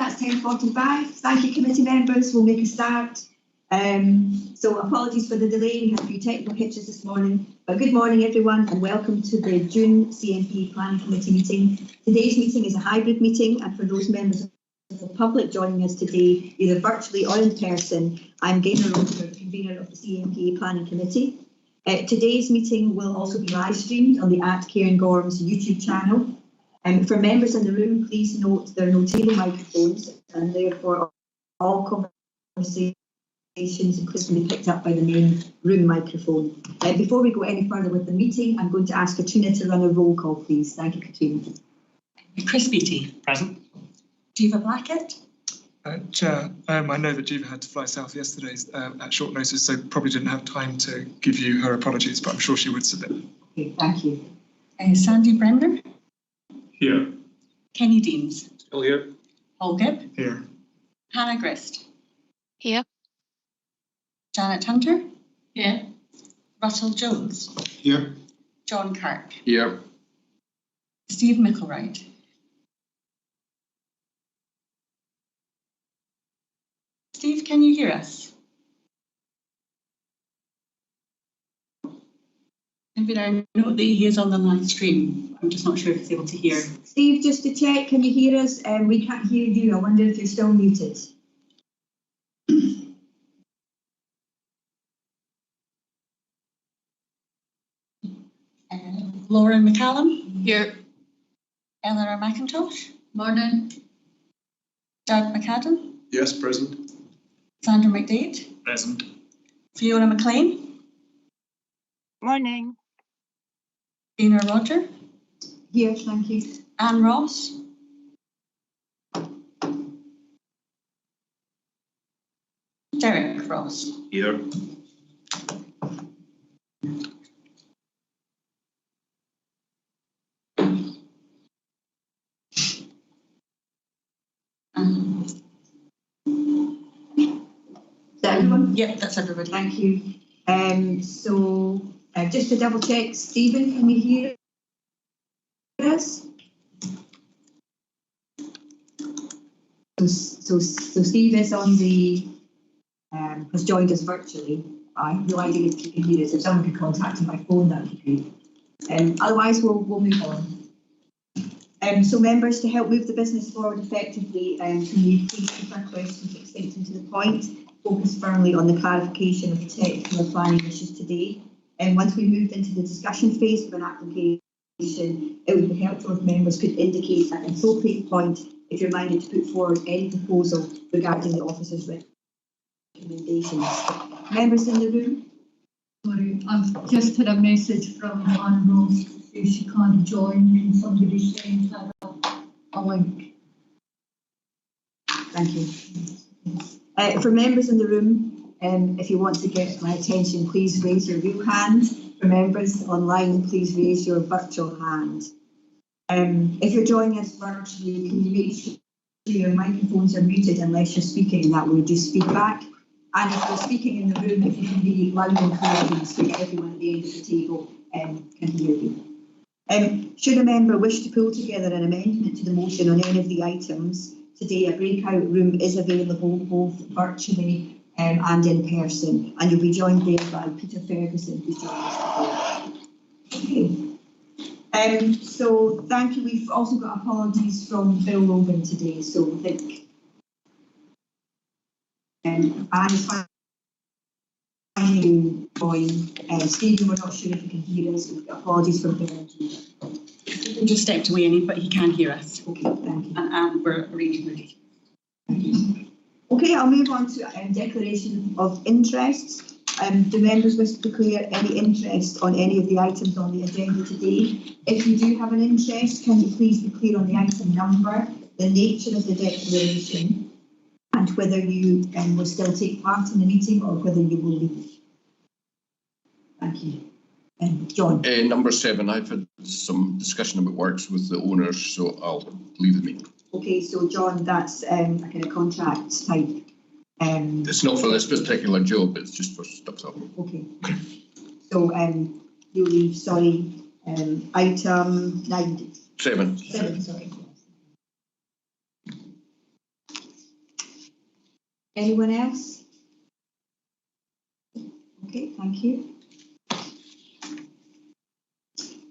that's 10:45. Thank you, committee members. We'll make a start. So apologies for the delay. We had a few technical hitches this morning. But good morning, everyone, and welcome to the June CMP Planning Committee meeting. Today's meeting is a hybrid meeting, and for those members of the public joining us today, either virtually or in person, I'm Gaynor Roper, convener of the CMP Planning Committee. Today's meeting will also be live streamed on the @Cairngorms YouTube channel. For members in the room, please note there are no table microphones, and therefore all conversations including picked up by the main room microphone. Before we go any further with the meeting, I'm going to ask Katrina to run a roll call, please. Thank you, Katrina. Chris Beattie. Present. Jiva Blackett. Chair, I know that Jiva had to fly south yesterday at short notice, so probably didn't have time to give you her apologies, but I'm sure she would submit. Okay, thank you. Sandy Brender. Here. Kenny Deans. Still here. Paul Gibb. Here. Hannah Grist. Here. Janet Hunter. Here. Russell Jones. Here. John Kirk. Here. Steve Micklewright. Steve, can you hear us? Maybe I know that he is on the live stream. I'm just not sure if he's able to hear. Steve, just to check, can you hear us? We can't hear you. I wonder if you're still muted. Lauren McCallum. Here. Eleanor McIntosh. Morning. Doug McAdam. Yes, present. Sandra McDade. Present. Fiona McLean. Morning. Dina Roger. Here, thank you. Anne Ross. Derek Ross. Here. Is that everyone? Yeah, that's everybody. Thank you. So just to double check, Stephen, can you hear us? So Steve is on the has joined us virtually. I have no idea if you can hear us. If someone could contact him by phone, that would be great. Otherwise, we'll move on. So members, to help move the business forward effectively, can you please keep our questions succinct and to the point, focus firmly on the clarification of the technical or planning issues today. And once we moved into the discussion phase of an application, it would be helpful if members could indicate at an appropriate point if you're minded to put forward any proposal regarding the officer's recommendations. Members in the room? Sorry, I've just had a message from Anne Ross to say she can't join. Can somebody send her a link? Thank you. For members in the room, if you want to get my attention, please raise your real hand. For members online, please raise your virtual hand. If you're joining us virtually, can you make sure your microphones are muted unless you're speaking, and that will reduce feedback. And if you're speaking in the room, if you can be loud and clear, please, so that everyone at the end of the table can hear you. Should a member wish to pull together an amendment to the motion on any of the items today, a breakout room is available both virtually and in person, and you'll be joined there by Peter Ferguson, who's joined us today. Okay. So thank you. We've also got apologies from Bill Logan today, so I think and finally join Stephen. We're not sure if you can hear us. We've got apologies from Bill. He just stepped away, but he can hear us. Okay, thank you. And we're arranging the details. Thank you. Okay, I'll move on to declaration of interests. Do members wish to declare any interest on any of the items on the agenda today? If you do have an interest, can you please be clear on the item number, the nature of the declaration, and whether you will still take part in the meeting or whether you will leave? Thank you. John. Number 7, I've had some discussion about works with the owners, so I'll leave the meeting. Okay, so John, that's a kind of contract type. It's not for this particular job, it's just for stuff up. Okay. So you leave, sorry, item 9. 7. 7, sorry. Anyone else? Okay, thank you.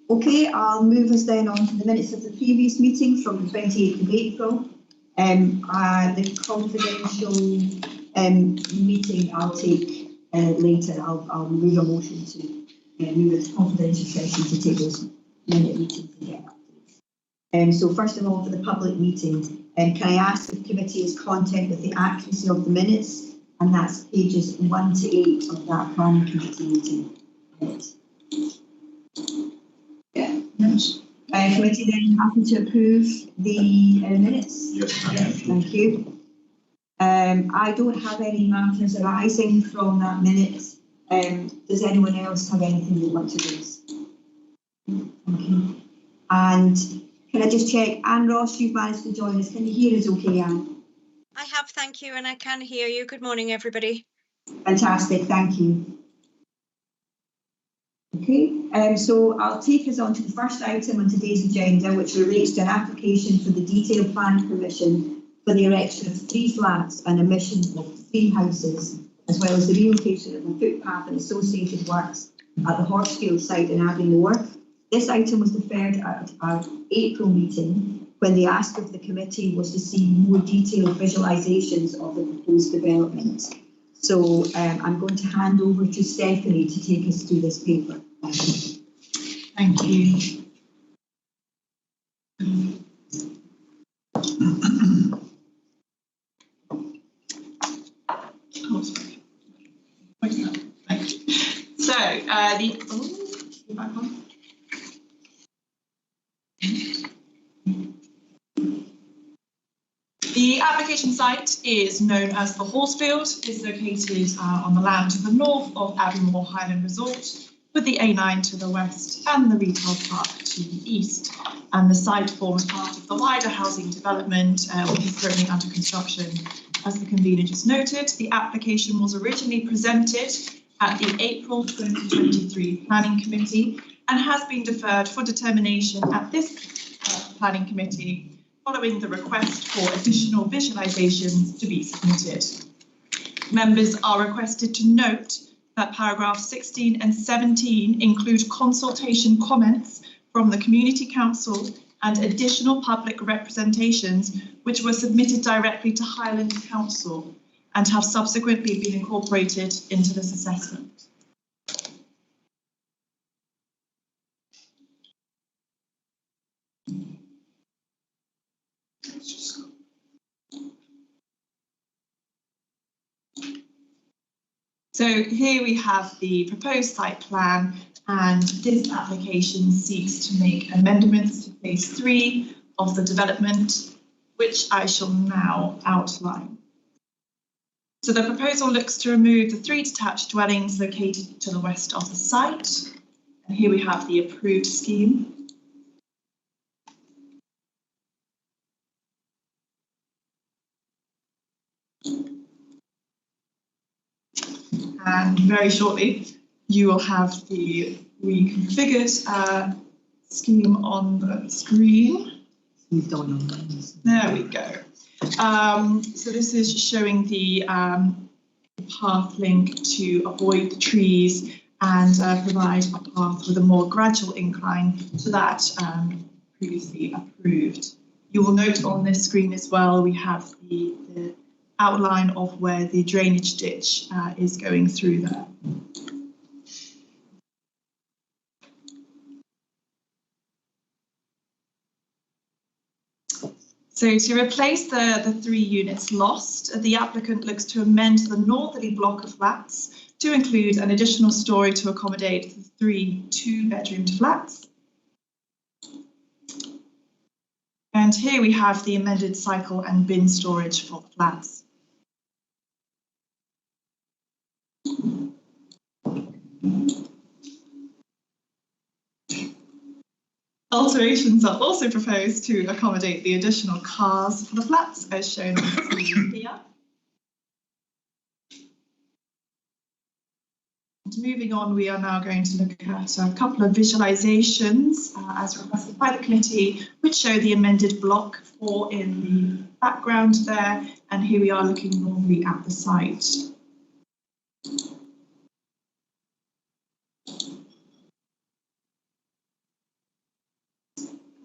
Okay, I'll move us then on to the minutes of the previous meeting from the 28th of April. The confidential meeting I'll take later. I'll move a motion to move it to confidential session to take those minute meetings and get updates. So first of all, for the public meeting, can I ask if the committee is content with the accuracy of the minutes? And that's pages 1 to 8 of that planning committee meeting minutes. Yeah. Yes. Committee then happy to approve the minutes? Yes. Thank you. I don't have any matters arising from that minute. Does anyone else have anything they want to raise? Thank you. And can I just check, Anne Ross, you've managed to join us. Can you hear us okay, Anne? I have, thank you, and I can hear you. Good morning, everybody. Fantastic, thank you. Okay, so I'll take us on to the first item on today's agenda, which relates to an application for the detailed plan permission for the erection of 3 flats and emission of 3 houses, as well as the relocation of a footpath and associated works at the Horsfield site in Abbey Moor. This item was deferred at our April meeting when the ask of the committee was to see more detailed visualisations of the proposed development. So I'm going to hand over to Stephanie to take us through this paper. Thank you. Oh, sorry. Thank you. So back on. The application site is known as the Horsfield. It's located on the land to the north of Abbeymoor Highland Resort, with the A9 to the west and the retail park to the east. And the site forms part of the wider housing development, which is currently under construction. As the convener just noted, the application was originally presented at the April 2023 Planning Committee and has been deferred for determination at this Planning Committee following the request for additional visualisations to be submitted. Members are requested to note that paragraphs 16 and 17 include consultation comments from the Community Council and additional public representations which were submitted directly to Highland Council and have subsequently been incorporated into this assessment. So here we have the proposed site plan, and this application seeks to make amendments to phase 3 of the development, which I shall now outline. So the proposal looks to remove the 3 detached dwellings located to the west of the site. And here we have the approved scheme. And very shortly, you will have the reconfigured scheme on the screen. There we go. So this is showing the path link to avoid the trees and provide a path with a more gradual incline to that previously approved. You will note on this screen as well, we have the outline of where the drainage ditch is going through there. So to replace the 3 units lost, the applicant looks to amend the northerly block of flats to include an additional storey to accommodate the 3 2-bedroomed flats. And here we have the amended cycle and bin storage for the flats. Alterations are also proposed to accommodate the additional cars for the flats, as shown on the screen here. And moving on, we are now going to look at a couple of visualisations as requested by the committee, which show the amended block 4 in the background there, And here we are looking normally at the site.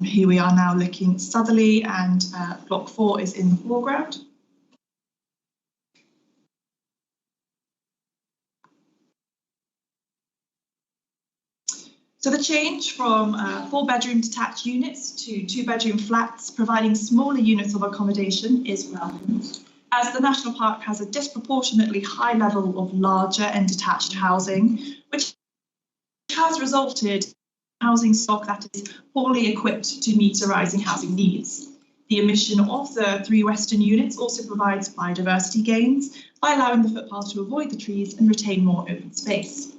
Here we are now looking southerly, and block 4 is in the foreground. So the change from 4-bedroom detached units to 2-bedroom flats, providing smaller units of accommodation, is welcome, as the National Park has a disproportionately high level of larger and detached housing, which has resulted in housing stock that is poorly equipped to meet the rising housing needs. The omission of the 3 western units also provides biodiversity gains by allowing the footpath to avoid the trees and retain more open space.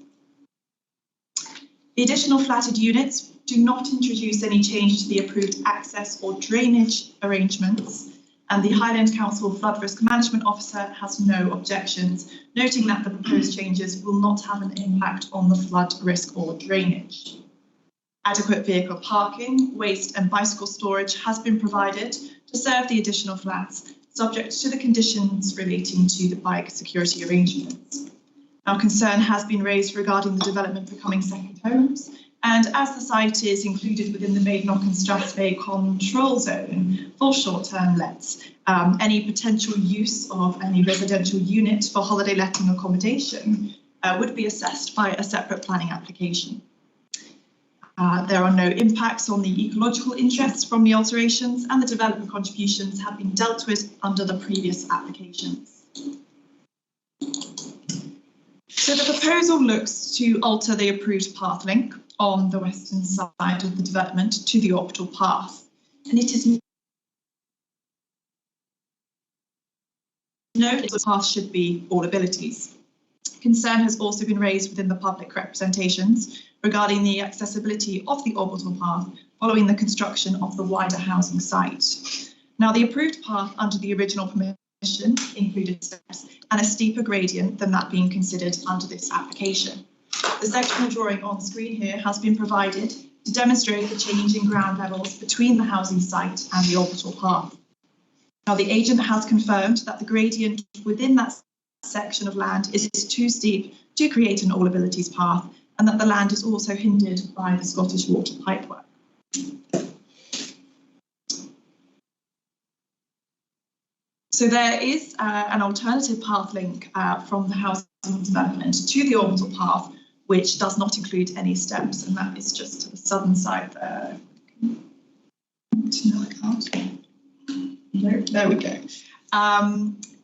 The additional flatted units do not introduce any change to the approved access or drainage arrangements, and the Highland Council Flood Risk Management Officer has no objections, noting that the proposed changes will not have an impact on the flood risk or drainage. Adequate vehicle parking, waste and bicycle storage has been provided to serve the additional flats, subject to the conditions relating to the bike security arrangements. Now, concern has been raised regarding the development becoming second homes, and as the site is included within the Maidnock and Strathspey control zone for short-term lets, any potential use of any residential unit for holiday letting accommodation would be assessed by a separate planning application. There are no impacts on the ecological interests from the alterations, and the development contributions have been dealt with under the previous applications. So the proposal looks to alter the approved path link on the western side of the development to the orbital path, and it is noted the path should be all abilities. Concern has also been raised within the public representations regarding the accessibility of the orbital path following the construction of the wider housing site. Now, the approved path under the original permission included steps and a steeper gradient than that being considered under this application. The sectional drawing on screen here has been provided to demonstrate the change in ground levels between the housing site and the orbital path. Now, the agent has confirmed that the gradient within that section of land is too steep to create an all abilities path, and that the land is also hindered by the Scottish water pipework. So there is an alternative path link from the housing development to the orbital path, which does not include any steps, and that is just to the southern side there. No, I can't. No, there we go.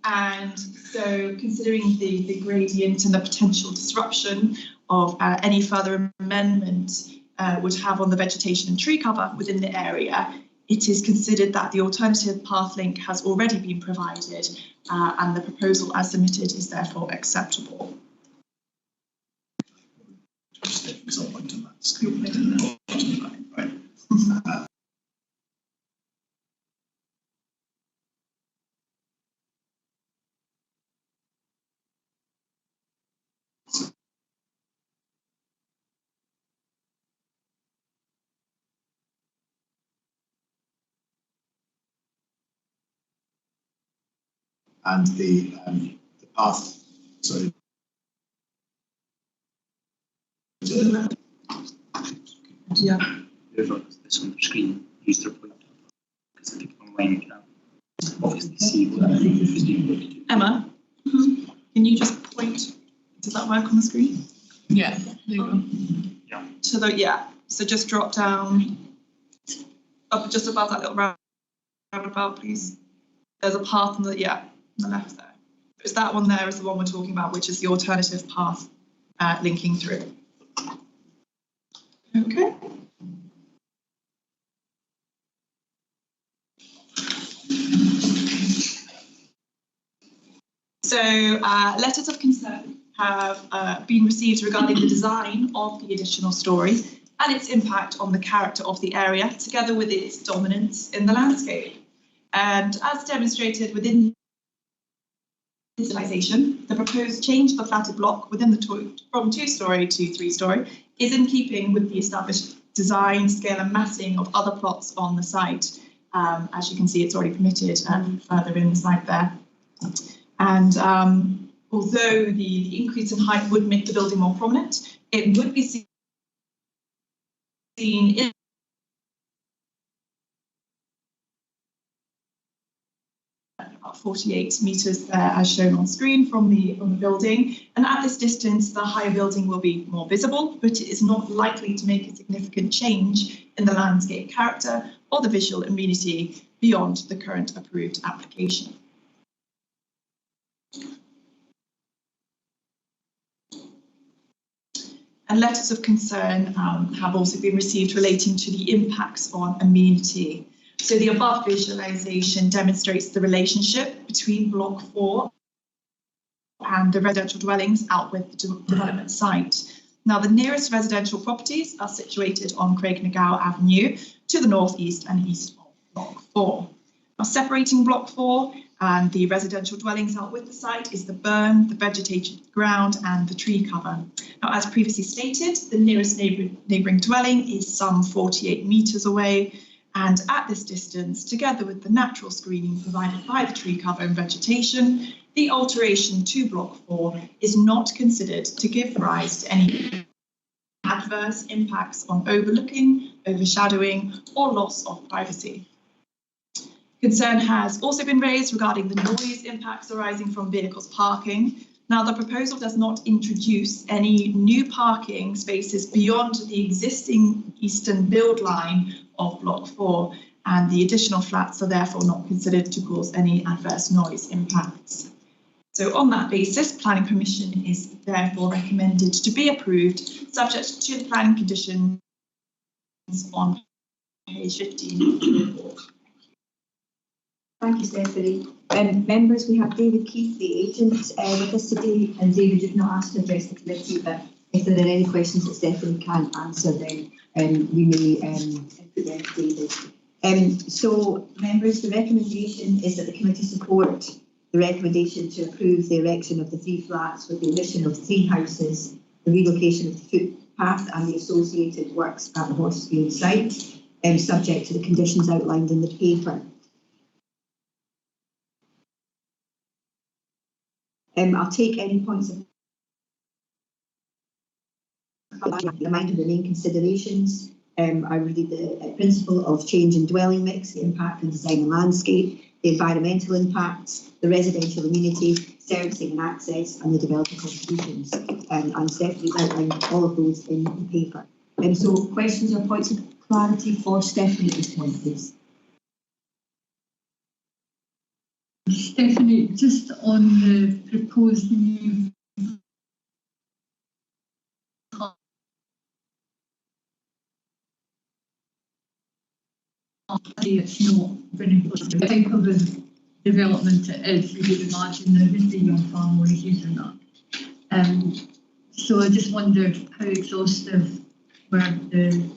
And so considering the gradient and the potential disruption of any further amendment would have on the vegetation and tree cover within the area, it is considered that the alternative path link has already been provided, and the proposal as submitted is therefore acceptable. And the path, so Yeah. This on the screen, use their pointer, because I think online you can obviously see what is doing. Emma, can you just point? Does that work on the screen? Yeah, there you go. Yeah. So so just drop down up just above that little roundabout, please. There's a path on the left there. It's that one there is the one we're talking about, which is the alternative path linking through. Okay. So letters of concern have been received regarding the design of the additional story and its impact on the character of the area, together with its dominance in the landscape. And as demonstrated within visualization, the proposed change of the flatted block within the from 2-storey to 3-storey is in keeping with the established design, scale and massing of other plots on the site. As you can see, it's already permitted further in the site there. And although the increase in height would make the building more prominent, it would be seen in about 48 metres there, as shown on screen from the building. And at this distance, the higher building will be more visible, but it is not likely to make a significant change in the landscape character or the visual amenity beyond the current approved application. And letters of concern have also been received relating to the impacts on amenity. So the above visualisation demonstrates the relationship between Block 4 and the residential dwellings out with the development site. Now, the nearest residential properties are situated on Craignagow Avenue to the northeast and east of Block 4. Now, separating Block 4 and the residential dwellings out with the site is the burn, the vegetated ground and the tree cover. Now, as previously stated, the nearest neighbouring dwelling is some 48 metres away, and at this distance, together with the natural screening provided by the tree cover and vegetation, the alteration to Block 4 is not considered to give rise to any adverse impacts on overlooking, overshadowing or loss of privacy. Concern has also been raised regarding the noise impacts arising from vehicles parking. Now, the proposal does not introduce any new parking spaces beyond the existing eastern build line of Block 4, and the additional flats are therefore not considered to cause any adverse noise impacts. So on that basis, planning permission is therefore recommended to be approved, subject to the planning conditions on page 15 of the report. Thank you, Stephanie. Members, we have David Keith, the agent, with us today, and David did not ask to address the committee, but if there are any questions that Stephanie can't answer, then we may put them to David. So, members, the recommendation is that the committee support the recommendation to approve the erection of the 3 flats with the addition of 3 houses, the relocation of the footpath and the associated works at the Horsefield site, subject to the conditions outlined in the paper. I'll take any points of remind of the main considerations. I will read the principle of change in dwelling mix, the impact on design and landscape, the environmental impacts, the residential amenity, servicing and access, and the developer contributions. And Stephanie's outlined all of those in the paper. So questions or points of clarity for Stephanie at this point, please? Stephanie, just on the proposed new it's not going to the type of a development it is, you would imagine there would be young families using that. So I just wondered how exhaustive were the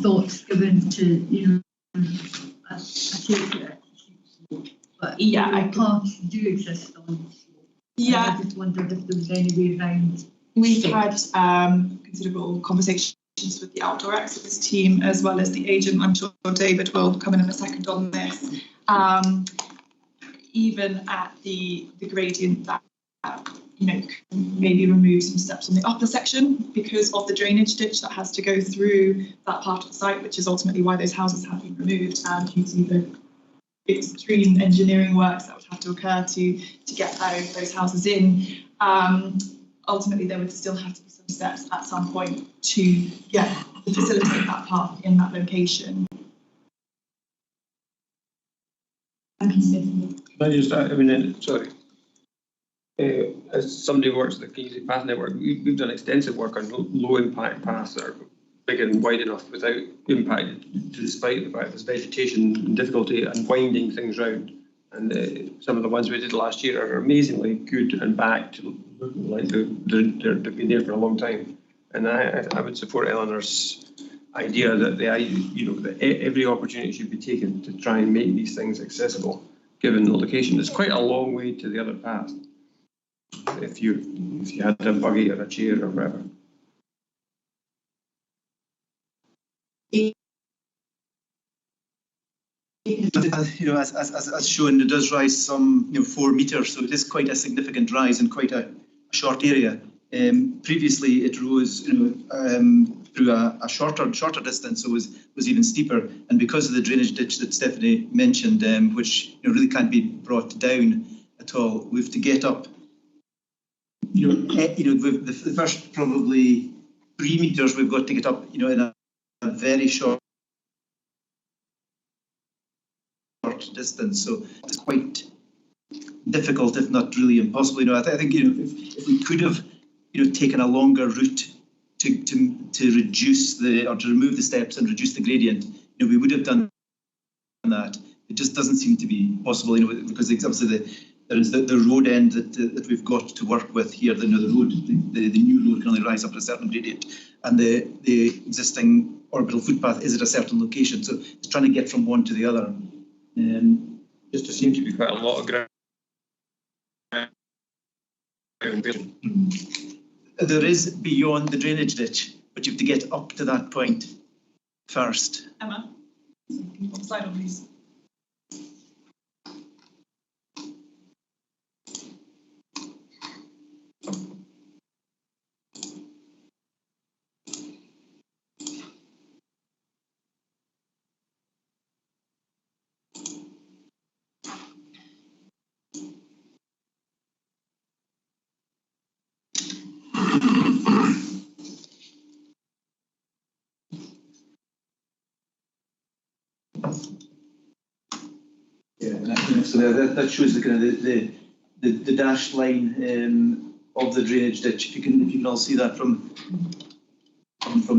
thoughts given to, you know, I take it. But yeah, paths do exist on. Yeah, I just wondered if there was any way around. We've had considerable conversations with the outdoor access team as well as the agent. I'm sure David will come in a second on this. Even at the gradient that you know maybe remove some steps on the upper section because of the drainage ditch that has to go through that part of the site, which is ultimately why those houses have been removed, and you see the extreme engineering works that would have to occur to get those houses in. Ultimately, there would still have to be some steps at some point to facilitate that path in that location. Thank you, Stephanie. Can I just, sorry. As somebody who works at the Community Path Network, we've done extensive work on low impact paths that are big and wide enough without impact, despite the fact there's vegetation and difficulty and winding things round. And some of the ones we did last year are amazingly good and back to looking like they've been there for a long time. And I would support Eleanor's idea that that every opportunity should be taken to try and make these things accessible, given the location. It's quite a long way to the other path. If you had a buggy or a chair or whatever. As shown, it does rise some 4 metres, so it is quite a significant rise in quite a short area. Previously, it rose through a shorter distance, so was even steeper. And because of the drainage ditch that Stephanie mentioned, which really can't be brought down at all, we have to get up. With the first probably 3 metres, we've got to get up, in a very short distance. So it's quite difficult, if not really impossible. I think if we could have taken a longer route to reduce to remove the steps and reduce the gradient, we would have done that. It just doesn't seem to be possible, because obviously there is the road end that we've got to work with here. The new road can only rise up at a certain gradient, and the existing orbital footpath is at a certain location. So it's trying to get from one to the other. Just to seem to be quite a lot of ground. There is beyond the drainage ditch, but you have to get up to that point first. Emma, slide on, please. So that shows the kind of the dashed line of the drainage ditch. If you can all see that from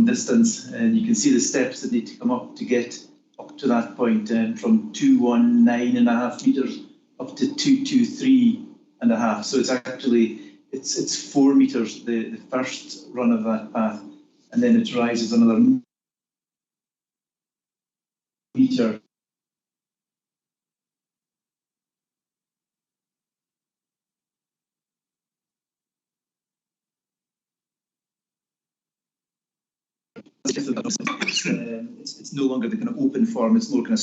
distance, and you can see the steps that need to come up to get up to that point, from 219.5 meters up to 223.5. So it's actually it's 4 meters the first run of that path, and then it rises another meter. It's no longer the kind of open form, it's more kind of a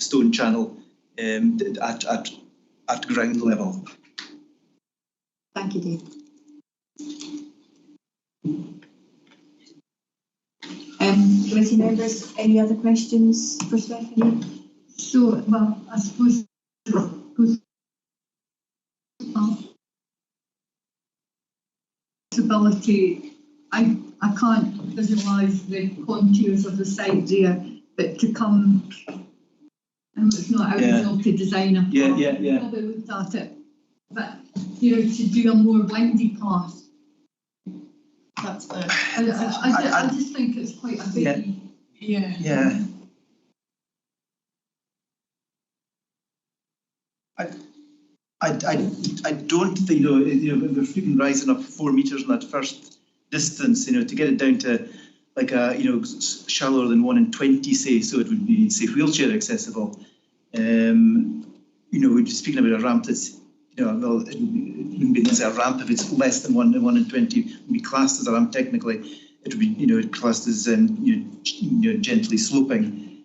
stone channel at ground level. Thank you, Dave. Committee members, any other questions for Stephanie? So, well, I suppose possibility, I can't visualise the contours of the site there, but to come, and it's not original to design a path. Yeah. Probably looked at it, but to do a more windy path. That's the. I just think it's quite a big. Yeah. I don't think we're freaking rising up 4 meters in that first distance. To get it down to like a shallower than 1 in 20, say, so it would be safe wheelchair accessible. We're just speaking about a ramp that's well, it wouldn't be necessarily a ramp if it's less than 1 in 20. It would be classed as a ramp technically. It would be classed as gently sloping.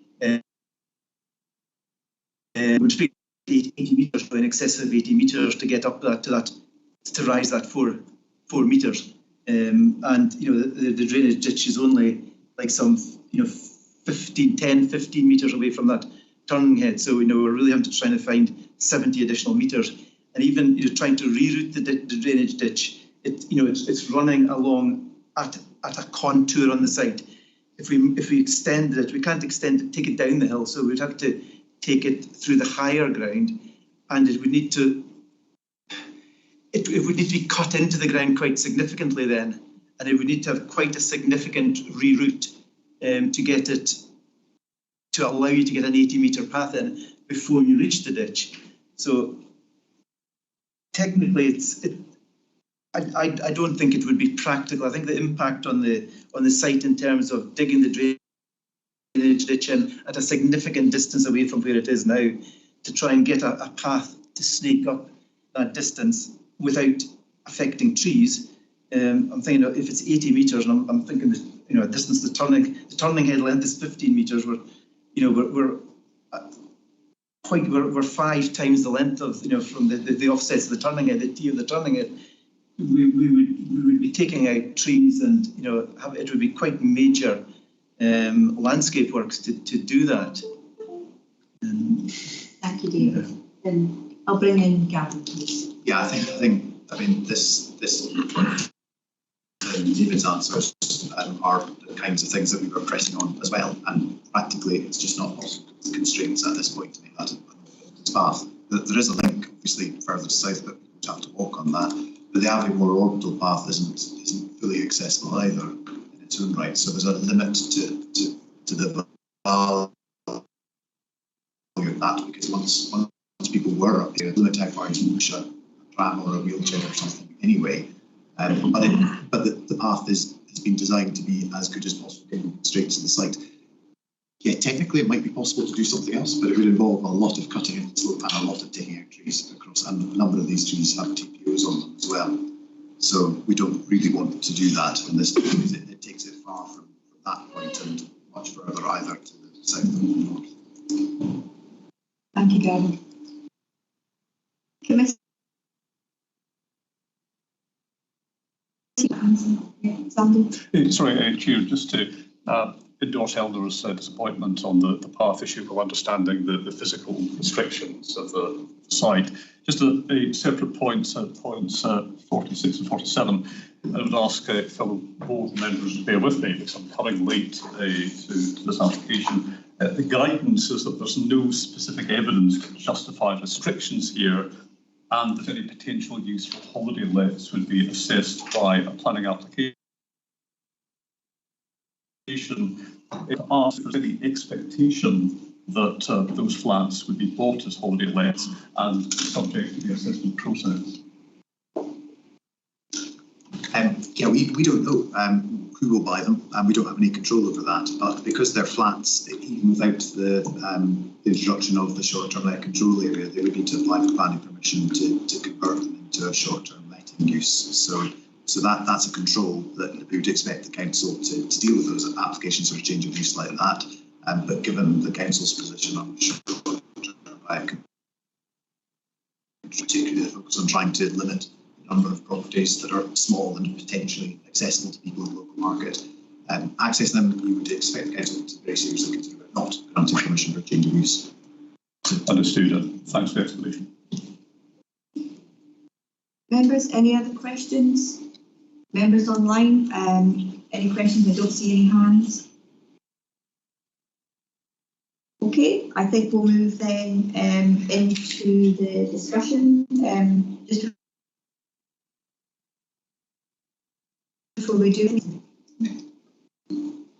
We'd speak 80 meters, in excess of 80 meters to get up to rise that 4 meters. And the drainage ditch is only like some 10-15 meters away from that turning head. So we're really having to try to find 70 additional meters. And even trying to reroute the drainage ditch, it's running along at a contour on the site. If we extended it, we can't take it down the hill, so we'd have to take it through the higher ground, and it would need to be cut into the ground quite significantly then, and it would need to have quite a significant reroute to get it to allow you to get an 80-meter path in before you reach the ditch. So technically, I don't think it would be practical. I think the impact on the site in terms of digging the drainage ditch in at a significant distance away from where it is now, to try and get a path to snake up that distance without affecting trees. I'm thinking if it's 80 meters, and I'm thinking that distance the turning head length is 15 meters. We're we're 5 times the length of, from the offsets of the turning head, the T of the turning head. We would be taking out trees, and it would be quite major landscape works to do that. Thank you, David. And I'll bring in Gavin, please. Yeah, I mean, this David's answers are the kinds of things that we were pressing on as well, and practically it's just not possible with the constraints at this point to make that a path. There is a link, obviously, further south, but we would have to walk on that. But the Aviemore orbital path isn't fully accessible either in its own right. So there's a limit to the value of that, because once people were up here, the limit how far you can push a tram or a wheelchair or something anyway. But the path has been designed to be as good as possible, given straight to the site. Yeah, technically it might be possible to do something else, but it would involve a lot of cutting into the slope and a lot of taking out trees across, and a number of these trees have TPOs on them as well. So we don't really want to do that, and this because it takes it far from that point and much further either to the south or the north. Thank you, Gavin. Committee. Sandy? Sorry, Chair, just to endorse Eleanor's disappointment on the path issue of understanding the physical restrictions of the site. Just a separate points 46 and 47. I would ask fellow board members to bear with me because I'm coming late to this application. The guidance is that there's no specific evidence to justify restrictions here, and that any potential use for holiday lets would be assessed by a planning application. It asks if there's any expectation that those flats would be bought as holiday lets and subject to the assessment process. Yeah, we don't know who will buy them, and we don't have any control over that. But because they're flats, even without the introduction of the short-term let control area, they would need to apply for planning permission to convert them into a short-term letting use. So that's a control that we would expect the council to deal with those applications for a change of use like that. But given the council's position on short-term let, particularly the focus on trying to limit number of properties that are small and potentially accessible to people in the local market. Access them, you would expect the council to very seriously consider it, not granting permission for change of use. Understood. Thanks for the explanation. Members, any other questions? Members online, any questions? I don't see any hands. Okay, I think we'll move then into the discussion. Just before we do,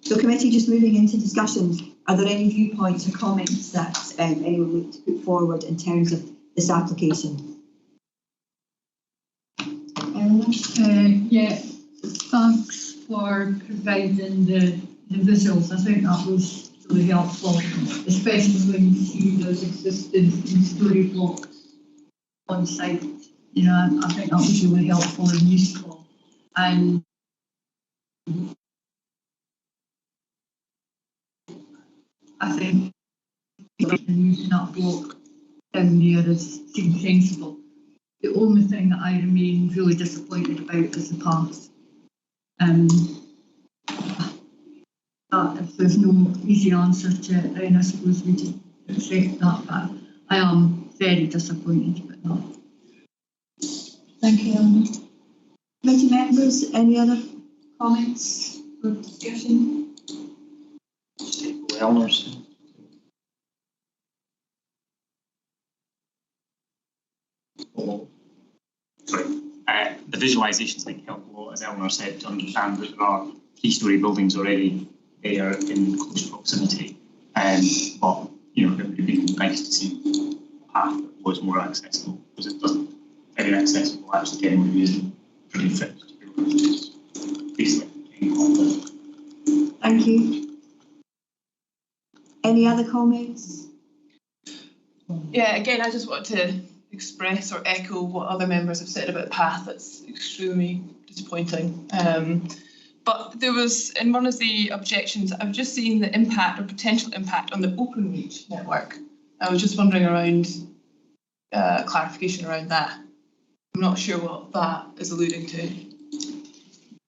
so committee, just moving into discussion, are there any viewpoints or comments that anyone would like to put forward in terms of this application? Yeah, thanks for providing the visuals. I think that was really helpful, especially when you see those existing story blocks on site. You know, I think that was really helpful and useful. And I think using that block down there seems sensible. The only thing that I remain really disappointed about is the path. If there's no easy answer to it, then I suppose we do accept that, but I am very disappointed about that. Thank you, Eleanor. Committee members, any other comments or discussion? Eleanor's. The visualisations think help a lot, as Eleanor said, to understand that there are 3-storey buildings already there in close proximity. But you know, it would have been nice to see a path that was more accessible, because it doesn't very accessible actually to anyone who isn't really fit to basically. Thank you. Any other comments? Yeah, again, I just wanted to express or echo what other members have said about the path. That's extremely disappointing. But there was, in one of the objections, I've just seen the impact or potential impact on the open reach network. I was just wondering around clarification around that. I'm not sure what that is alluding to.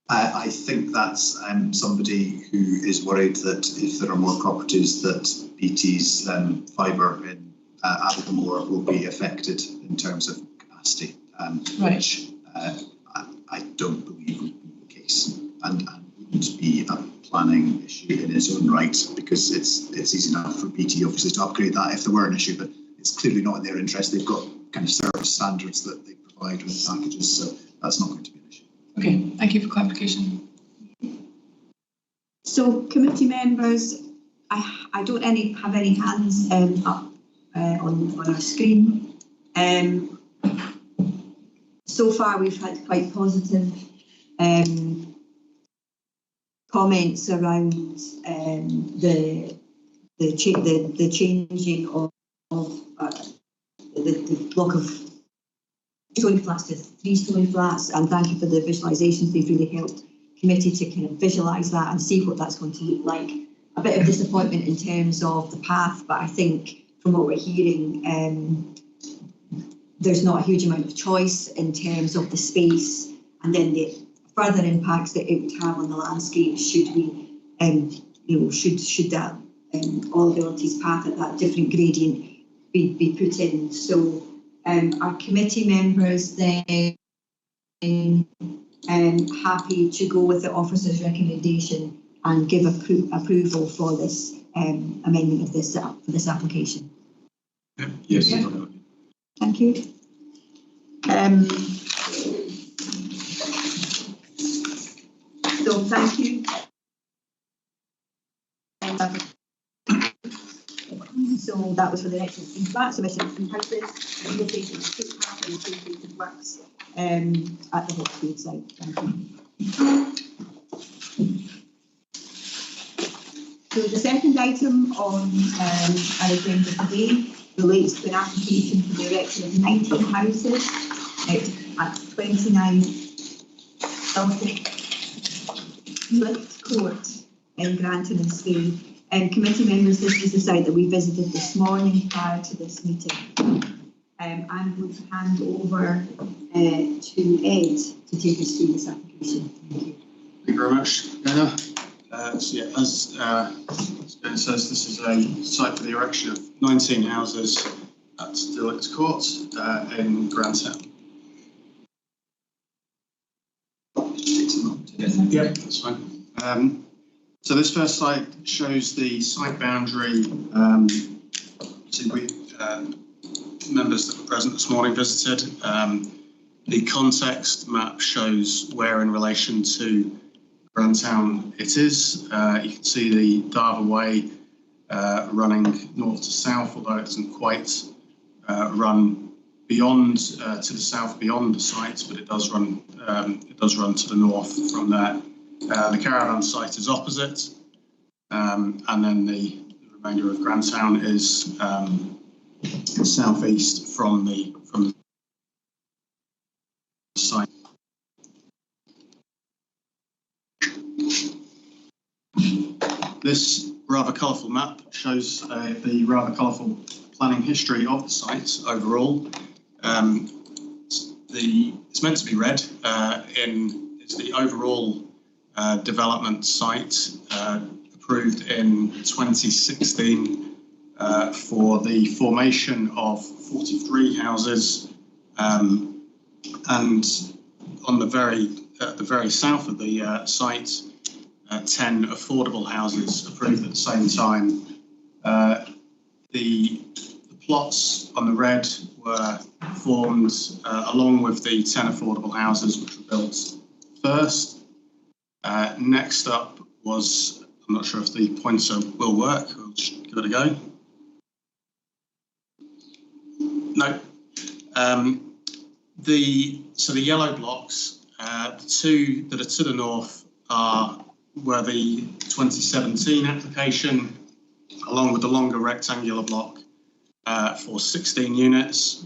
I think that's somebody who is worried that if there are more properties that BT's fibre in Abermore will be affected in terms of capacity, which I don't believe would be the case, and wouldn't be a planning issue in its own right, because it's easy enough for BT obviously to upgrade that if there were an issue, but it's clearly not in their interest. They've got kind of service standards that they provide with packages, so that's not going to be an issue. Okay, thank you for clarification. So committee members, I don't have any hands up on our screen. So far we've had quite positive comments around the changing of the block of 2-story flats to 3-story flats, and thank you for the visualisations. They've really helped committee to kind of visualise that and see what that's going to look like. A bit of disappointment in terms of the path, but I think from what we're hearing, there's not a huge amount of choice in terms of the space, and then the further impacts that it would have on the landscape should we, should that all abilities path at that different gradient be put in. So our committee members then happy to go with the officer's recommendation and give approval for this amendment of this for this application. Yes. Yeah. Thank you. So thank you. So that was for the next flat submission from houses, location of footpath and associated works at the Hawksfield site. Thank you. So the second item on our agenda today relates to an application for the erection of 19 houses at 29 Lift Court in Granton and Spain. Committee members, this is the site that we visited this morning prior to this meeting. I'm going to hand over to Ed to take us through this application. Thank you. Thank you very much, Anna. So yeah, as Ben says, this is a site for the erection of 19 houses at Deluxe Court in Grantown. Yeah, that's fine. So this first slide shows the site boundary. Members that were present this morning visited. The context map shows where in relation to Grantown it is. You can see the Darver Way running north to south, although it doesn't quite run beyond to the south beyond the site, but it does run to the north from there. The caravan site is opposite, and then the remainder of Grantown is southeast from the site. This rather colourful map shows the rather colourful planning history of the site overall. It's meant to be read it's the overall development site approved in 2016 for the formation of 43 houses, and on the very south of the site, 10 affordable houses approved at the same time. The plots on the red were formed along with the 10 affordable houses which were built first. Next up was, I'm not sure if the pointer will work, we'll just give it a go. No. So the yellow blocks, the two that are to the north were the 2017 application, along with the longer rectangular block for 16 units.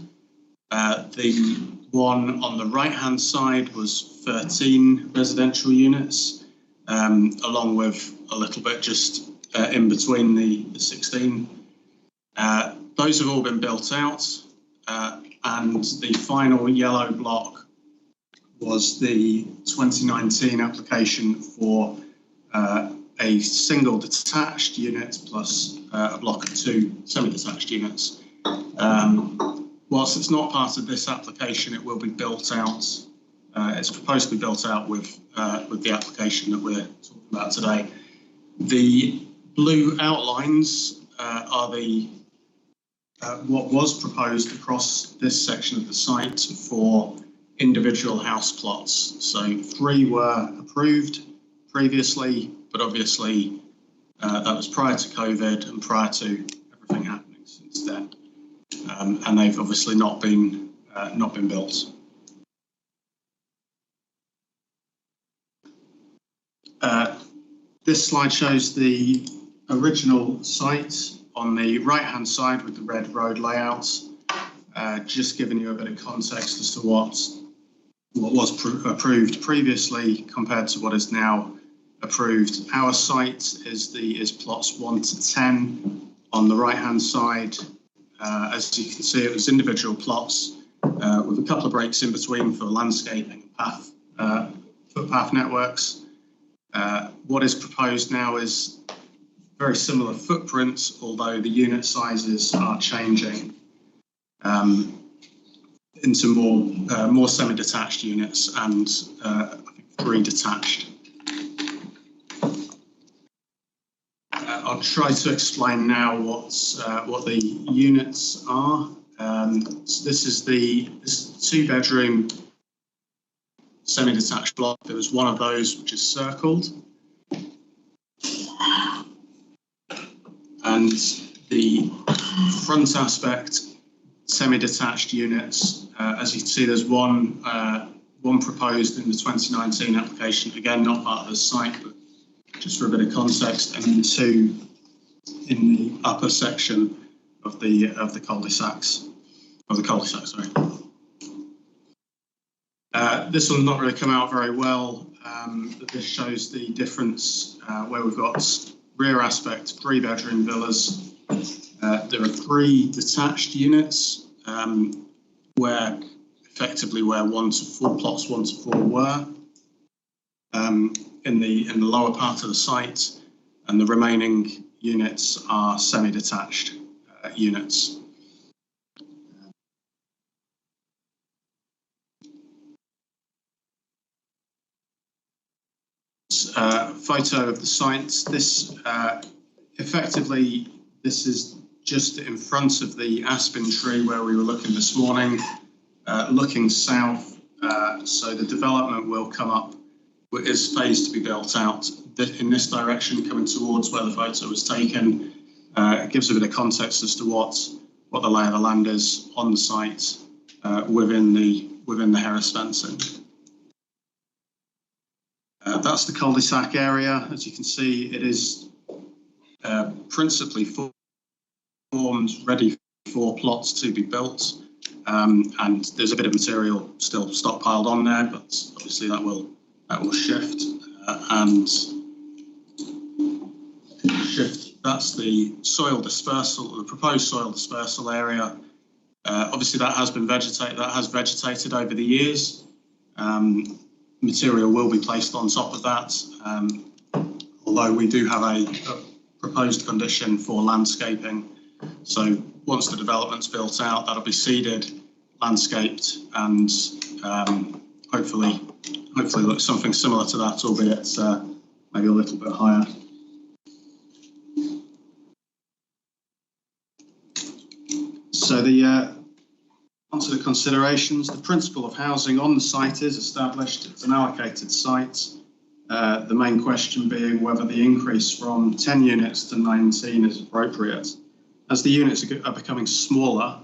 The one on the right-hand side was 13 residential units, along with a little bit just in between the 16. Those have all been built out, and the final yellow block was the 2019 application for a single detached unit plus a block of 2 semi-detached units. Whilst it's not part of this application, it will be built out. It's proposed to be built out with the application that we're talking about today. The blue outlines are the what was proposed across this section of the site for individual house plots. So 3 were approved previously, but obviously that was prior to COVID and prior to everything happening since then, and they've obviously not been built. This slide shows the original site on the right-hand side with the red road layout, just giving you a bit of context as to what was approved previously compared to what is now approved. Our site is plots 1 to 10 on the right-hand side. As you can see, it was individual plots with a couple of breaks in between for landscaping and footpath networks. What is proposed now is very similar footprints, although the unit sizes are changing into more semi-detached units and I think 3 detached. I'll try to explain now what the units are. So this is the 2-bedroom semi-detached block. There was one of those which is circled. And the front aspect, semi-detached units, as you can see, there's one proposed in the 2019 application, again, not part of the site, but just for a bit of context, and then 2 in the upper section of the cul-de-sacs, sorry. This one's not really come out very well, but this shows the difference where we've got rear aspect 3-bedroom villas. There are 3 detached units where 1 to 4 plots 1 to 4 were in the lower part of the site, and the remaining units are semi-detached units. Photo of the site. This effectively, this is just in front of the aspen tree where we were looking this morning, looking south. So the development will come up, is phased to be built out in this direction, coming towards where the photo was taken. It gives a bit of context as to what the lay of the land is on the site within the Harris fencing. That's the cul-de-sac area. As you can see, it is principally formed, ready for plots to be built. And there's a bit of material still stockpiled on there, but obviously that will shift and shift. That's the soil dispersal, the proposed soil dispersal area. Obviously that has been vegetated. That has vegetated over the years. Material will be placed on top of that, although we do have a proposed condition for landscaping. So once the development's built out, that'll be seeded, landscaped, and hopefully look something similar to that, albeit maybe a little bit higher. So onto the considerations. The principle of housing on the site is established. It's an allocated site. The main question being whether the increase from 10 units to 19 is appropriate. As the units are becoming smaller,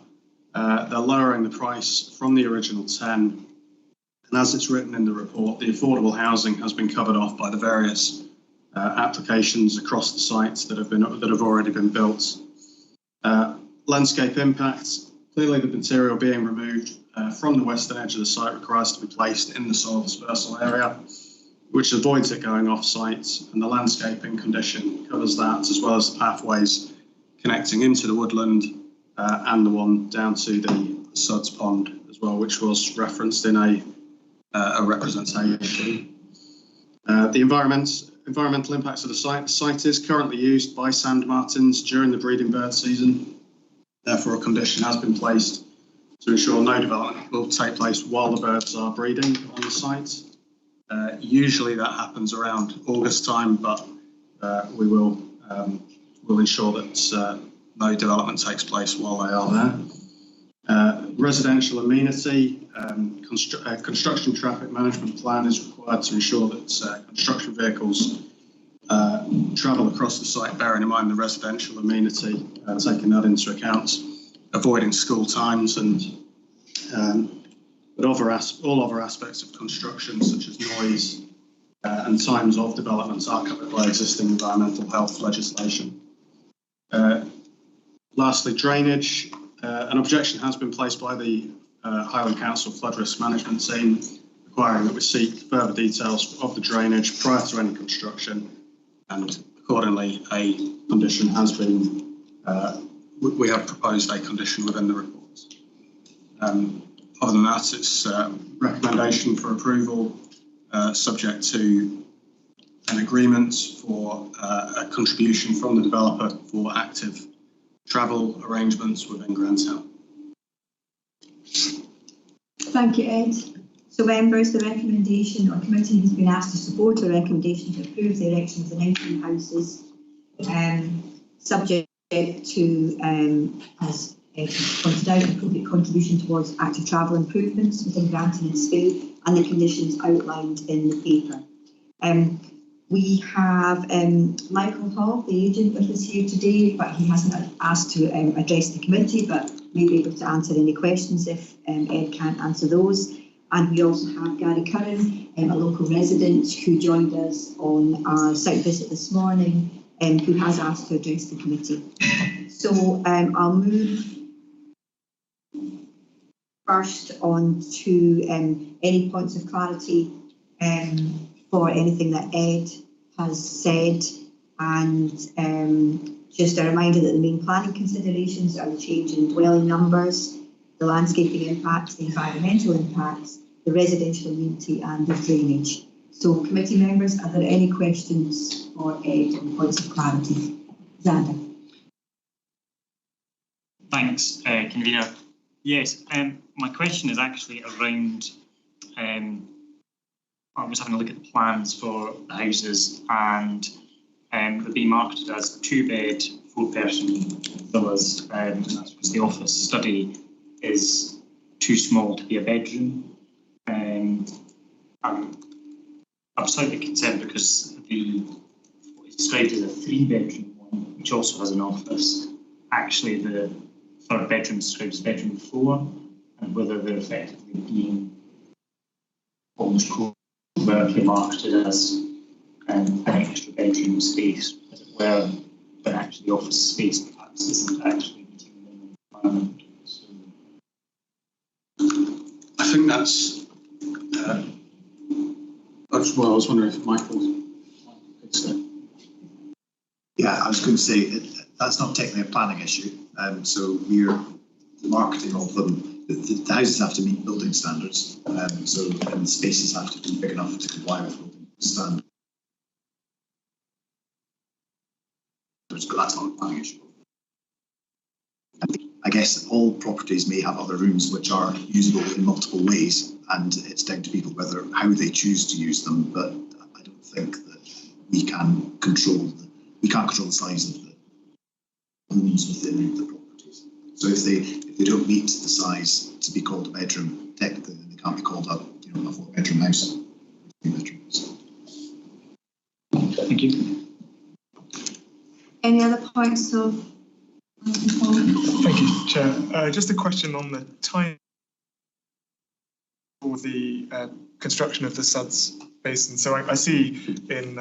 they're lowering the price from the original 10. And as it's written in the report, the affordable housing has been covered off by the various applications across the sites that have already been built. Landscape impacts. Clearly, the material being removed from the western edge of the site requires to be placed in the soil dispersal area, which avoids it going off-site, and the landscaping condition covers that, as well as the pathways connecting into the woodland and the one down to the Suds Pond as well, which was referenced in a representation. The environmental impacts of the site. The site is currently used by sand martins during the breeding bird season. Therefore, a condition has been placed to ensure no development will take place while the birds are breeding on the site. Usually that happens around August time, but we will ensure that no development takes place while they are there. Residential amenity, construction traffic management plan is required to ensure that construction vehicles travel across the site, bearing in mind the residential amenity, taking that into account, avoiding school times but all other aspects of construction, such as noise and times of development, are covered by existing environmental health legislation. Lastly, drainage. An objection has been placed by the Highland Council Flood Risk Management Team, requiring that we seek further details of the drainage prior to any construction, and accordingly a condition has been, we have proposed a condition within the report. Other than that, it's recommendation for approval subject to an agreement for a contribution from the developer for active travel arrangements within Grantown. Thank you, Ed. So members, the recommendation or committee has been asked to support a recommendation to approve the erection of the 19 houses, subject to, as Ed pointed out, appropriate contribution towards active travel improvements within Grantown and Spey, and the conditions outlined in the paper. We have Michael Hall, the agent, with us here today, but he hasn't asked to address the committee, but may be able to answer any questions if Ed can't answer those. And we also have Gary Curran, a local resident who joined us on our site visit this morning, who has asked to address the committee. So I'll move first on to any points of clarity for anything that Ed has said, and just a reminder that the main planning considerations are the change in dwelling numbers, the landscaping impacts, the environmental impacts, the residential amenity and the drainage. So committee members, are there any questions for Ed on points of clarity? Xander. Thanks, convener. Yes, my question is actually around, I was having a look at the plans for the houses, and they're being marketed as 2-bed, 4-person villas, and that's because the office study is too small to be a bedroom. I'm slightly concerned because what is described as a 3-bedroom one, which also has an office, actually the third bedroom is described as bedroom 4, and whether they're effectively being almost covertly marketed as an extra bedroom space, as it were, but actually office space perhaps isn't actually meeting the requirement. So I think that's. Well, I was wondering if Michael could say. Yeah, I was going to say that's not technically a planning issue. So we're marketing of them. The houses have to meet building standards, and the spaces have to be big enough to comply with building standards. But that's not a planning issue. I guess all properties may have other rooms which are usable in multiple ways, and it's down to people how they choose to use them. But I don't think that we can control the size of the rooms within the properties. So if they don't meet the size to be called a bedroom, technically they can't be called a 4-bedroom house. 3 bedrooms. Thank you. Any other points of? Thank you, Chair. Just a question on the time for the construction of the Suds Basin. So I see in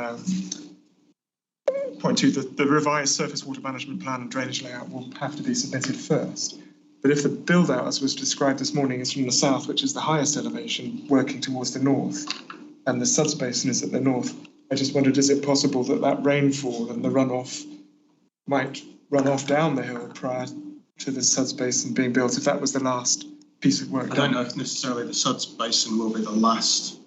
point 2 that the revised surface water management plan and drainage layout will have to be submitted first. But if the build out, as was described this morning, is from the south, which is the highest elevation, working towards the north, and the Suds Basin is at the north, I just wondered, is it possible that rainfall and the runoff might run off down the hill prior to the Suds Basin being built, if that was the last piece of work. I don't know if necessarily the Suds Basin will be the last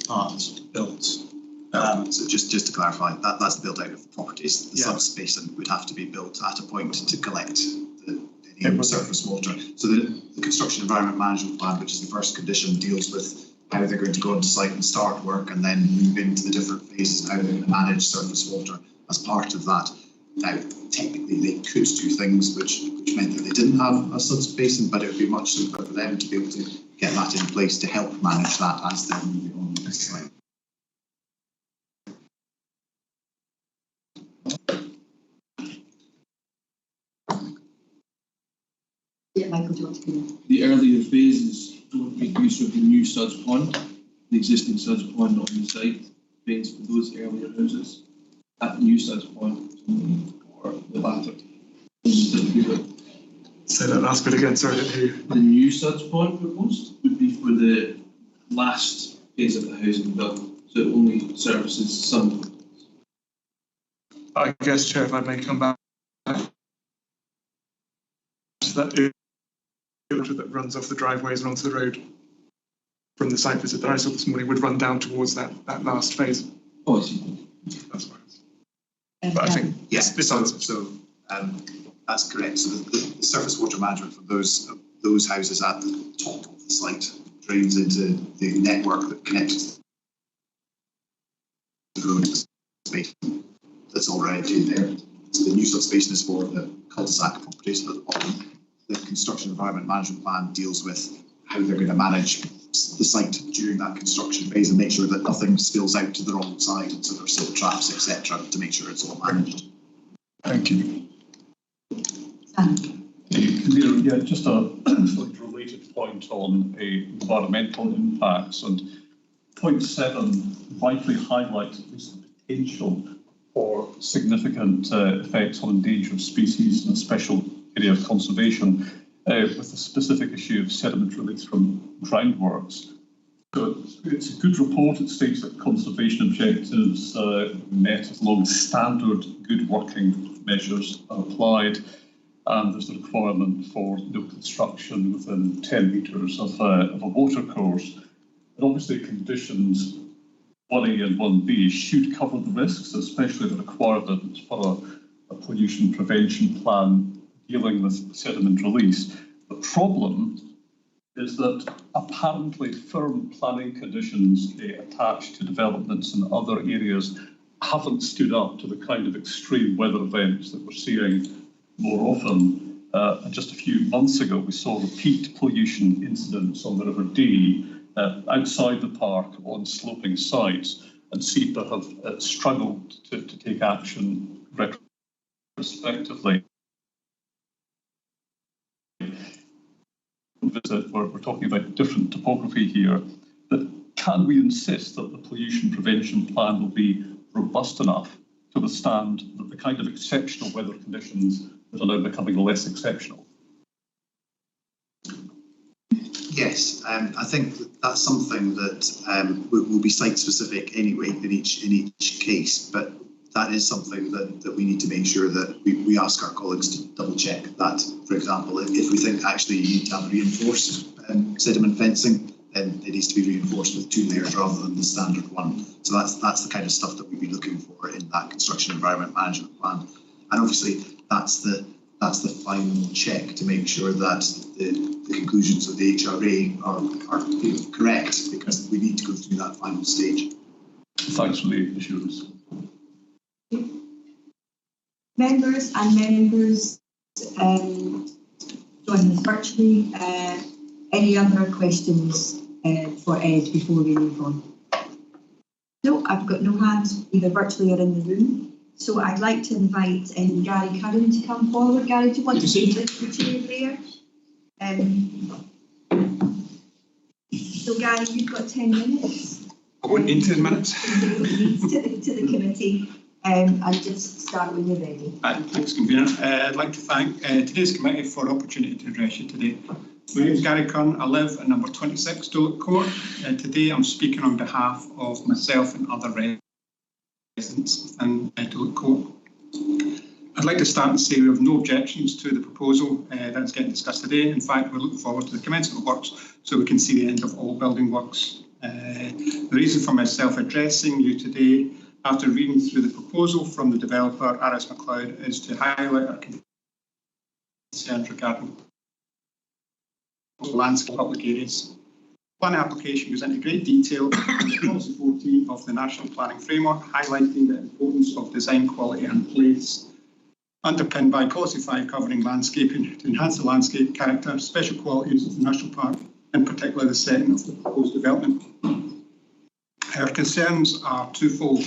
part built. So just to clarify, that's the build out of the properties. The Suds Basin would have to be built at a point to collect any surface water. So the construction environment management plan, which is the first condition, deals with how they're going to go onto site and start work and then move into the different phases and how they're going to manage surface water as part of that. Now, technically, they could do things which meant that they didn't have a Suds Basin, but it would be much simpler for them to be able to get that in place to help manage that as they're moving on with the site. Yeah, Michael, do you want to go? The earlier phases don't make use of the new Suds pond, the existing Suds pond on the site, phase for those earlier houses. That new Suds pond is only for the latter. Say that last bit again, sorry, I didn't hear you. The new Suds pond proposed would be for the last phase of the housing build, so it only services some. I guess, Chair, if I may come back to that that runs off the driveways and onto the road from the site visit that I saw this morning would run down towards that last phase. Oh, I see. That's right. But I think yes, this answers. So that's correct. So the surface water management for those houses at the top of the site drains into the network that connects the road space that's already there. So the new substation is for the cul-de-sac properties at the bottom. The construction environment management plan deals with how they're going to manage the site during that construction phase and make sure that nothing spills out to the wrong side, and so there's silt traps, etc., to make sure it's all managed. Thank you. Yeah, just a related point on environmental impacts, and point 7 rightly highlights at least the potential for significant effects on endangered species in a special area of conservation, with the specific issue of sediment release from groundworks. So it's a good report. It states that conservation objectives met as long as standard good working measures are applied, and there's the requirement for no construction within 10 metres of a watercourse. And obviously conditions 1A and 1B should cover the risks, especially the requirement for a pollution prevention plan dealing with sediment release. The problem is that apparently firm planning conditions attached to developments in other areas haven't stood up to the kind of extreme weather events that we're seeing more often. And just a few months ago, we saw repeat pollution incidents on the River Dee outside the park on sloping sites, and SEPA have struggled to take action retrospectively. We're talking about different topography here, but can we insist that the pollution prevention plan will be robust enough to withstand the kind of exceptional weather conditions that are now becoming less exceptional? Yes, I think that's something that will be site specific anyway in each case, but that is something that we need to make sure that we ask our colleagues to double check that. For example, if we think actually you need to have reinforced sediment fencing, then it needs to be reinforced with 2 layers rather than the standard one. So that's the kind of stuff that we'd be looking for in that construction environment management plan. And obviously that's the final check to make sure that the conclusions of the HRA are correct, because we need to go through that final stage. Thanks for the assurance. Members joining us virtually. Any other questions for Ed before we move on? No, I've got no hands either virtually or in the room. So I'd like to invite Gary Curran to come forward. Gary, do you want to take the chair there? So Gary, you've got 10 minutes. I won't need 10 minutes. to the committee. And just start when you're ready. Thanks, Convener. I'd like to thank today's committee for the opportunity to address you today. My name is Gary Curran. I live in number 26 Dulwich Court. Today I'm speaking on behalf of myself and other residents within Dulwich Court. I'd like to start and say we have no objections to the proposal that's getting discussed today. In fact, we're looking forward to the commencement of works so we can see the end of all building works. The reason for myself addressing you today, after reading through the proposal from the developer, RS McLeod, is to highlight our concerns regarding landscape public areas. Plan application goes into great detail in the policy 14 of the National Planning Framework, highlighting the importance of design quality and place, underpinned by policy 5 covering landscaping to enhance the landscape character, special qualities of the national park, in particular the setting of the proposed development. Our concerns are twofold.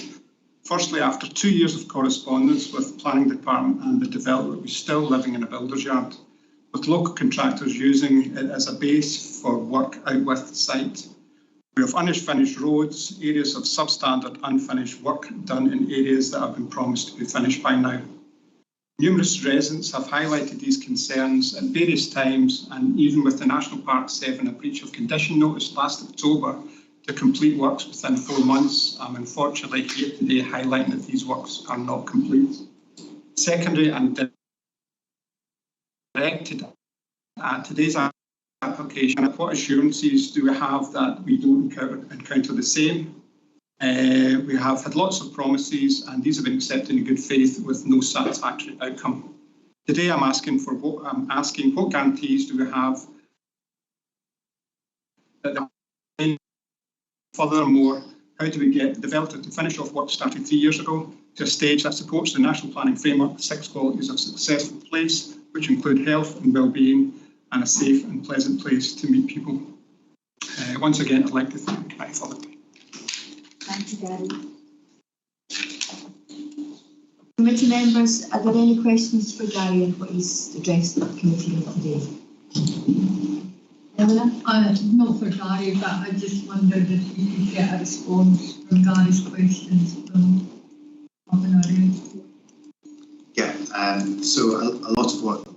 Firstly, after 2 years of correspondence with the planning department and the developer, we're still living in a builder's yard, with local contractors using it as a base for work out with the site. We have unfinished roads, areas of substandard unfinished work done in areas that have been promised to be finished by now. Numerous residents have highlighted these concerns at various times, and even with the National Park 7 a breach of condition notice last October to complete works within 4 months, I'm unfortunately here today highlighting that these works are not complete. Secondly, and directed at today's application, what assurances do we have that we don't encounter the same? We have had lots of promises, and these have been accepted in good faith with no satisfactory outcome. Today, I'm asking what guarantees do we have that furthermore, how do we get the developer to finish off work started 3 years ago to a stage that supports the National Planning Framework 6 qualities of successful place, which include health and well-being and a safe and pleasant place to meet people. Once again, I'd like to thank the committee for the time. Thank you, Gary. Committee members, are there any questions for Gary and what he's addressed the committee today? Eleanor? Not for Gary, but I just wondered if you could get a response from Gary's questions from Yeah, so a lot of what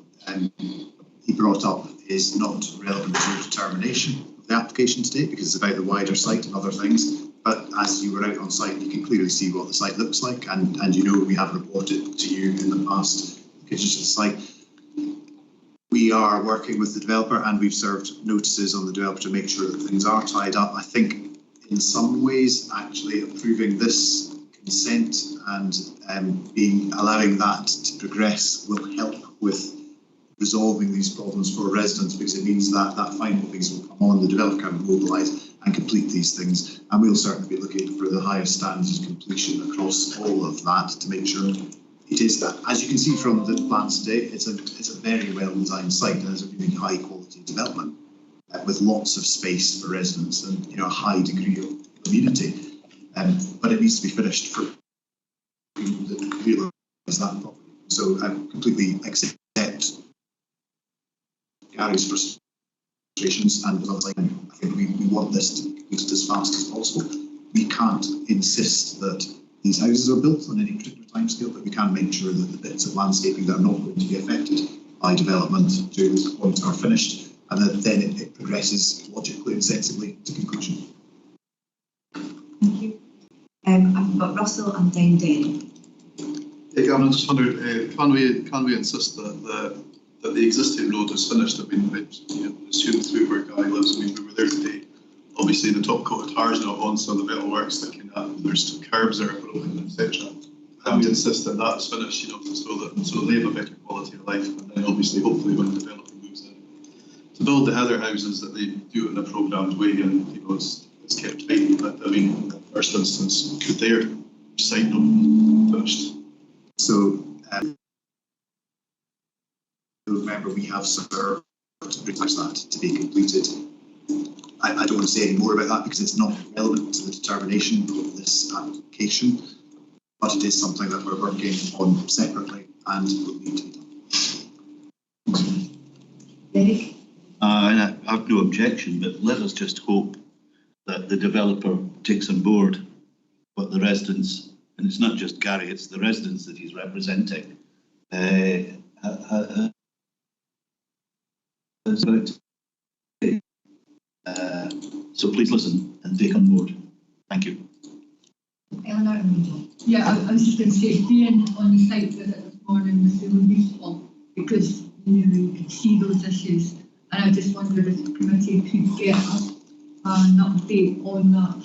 he brought up is not relevant to the determination of the application today because it's about the wider site and other things. But as you were out on site, you can clearly see what the site looks like, and you know we have reported to you in the past the conditions of the site. We are working with the developer, and we've served notices on the developer to make sure that things are tied up. I think in some ways, actually approving this consent and allowing that to progress will help with resolving these problems for residents, because it means that that final piece will come on, the developer can mobilise and complete these things, and we'll certainly be looking for the highest standards of completion across all of that to make sure it is that. As you can see from the plans today, it's a very well designed site, and it's a really high quality development with lots of space for residents and a high degree of community. But it needs to be finished for people that realise that properly. So I completely accept Gary's frustrations, and I think we want this to be completed as fast as possible. We can't insist that these houses are built on any particular timescale, but we can make sure that the bits of landscaping that are not going to be affected by development during this point are finished, and that then it progresses logically and sensibly to conclusion. Thank you. I've got Russell and then Dan. Yeah, Gavin, I just wondered, can we insist that the existing road is finished? I mean, assume through where Guy lives. I mean, we were there today. Obviously, the top coat of tar is not on, so the metal works that there's curbs that are broken, etc. Can we insist that that's finished, so they have a better quality of life, and then obviously, hopefully, when the developer moves in, to build the heather houses that they do it in a programmed way, and it's kept tight. But I mean, in the first instance, could their site not be finished? So, remember, we have served that to be completed. I don't want to say any more about that because it's not relevant to the determination of this application, but it is something that we're working on separately and will need to be done. Derek? I have no objection, but let us just hope that the developer takes on board what the residents, and it's not just Gary, it's the residents that he's representing, so please listen and take on board. Thank you. Eleanor? Yeah, I was just going to say, being on the site that it was morning was really useful because you could see those issues, and I just wondered if the committee could get an update on that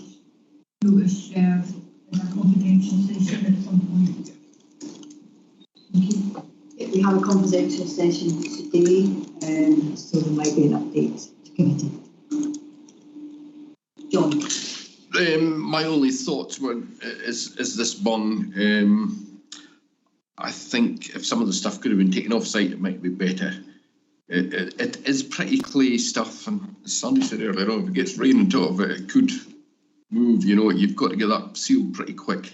notice served in a confidential session at some point. Thank you. We have a confidential session today, so there might be an update to committee. John. My only thoughts were is this one. I think if some of the stuff could have been taken off site, it might be better. It is pretty clay stuff, and as Sandy said earlier on, if it gets rain on top of it, it could move. You know, you've got to get that sealed pretty quick.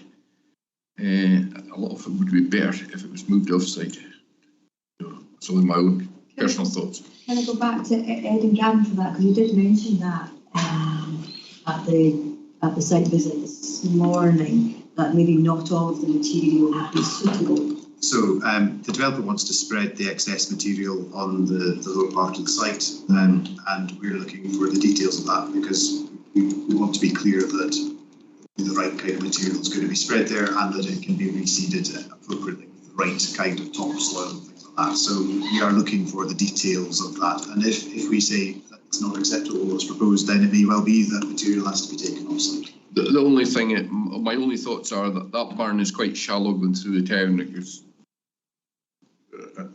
A lot of it would be better if it was moved off site. That's only my own personal thoughts. Can I go back to Ed and Gavin for that, because you did mention that at the site visit this morning, that maybe not all of the material would be suitable. So the developer wants to spread the excess material on the lower part of the site, and we're looking for the details of that because we want to be clear that the right kind of material is going to be spread there and that it can be reseeded appropriately with the right kind of topsoil and things like that. So we are looking for the details of that, and if we say that it's not acceptable what's proposed, then it may well be that material has to be taken off site. The only thing, my only thoughts are that that barn is quite shallow going through the town. It goes,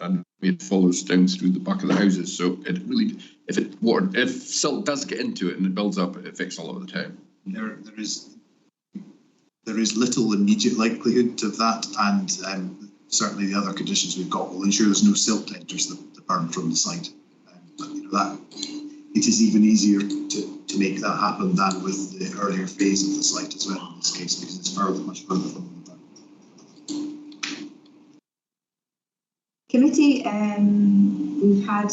and it follows down through the back of the houses. So it really, if silt does get into it and it builds up, it affects a lot of the town. There is little immediate likelihood of that, and certainly the other conditions we've got will ensure there's no silt enters the burn from the site. But you know that it is even easier to make that happen than with the earlier phase of the site as well in this case, because it's much further from the burn. Committee, we've had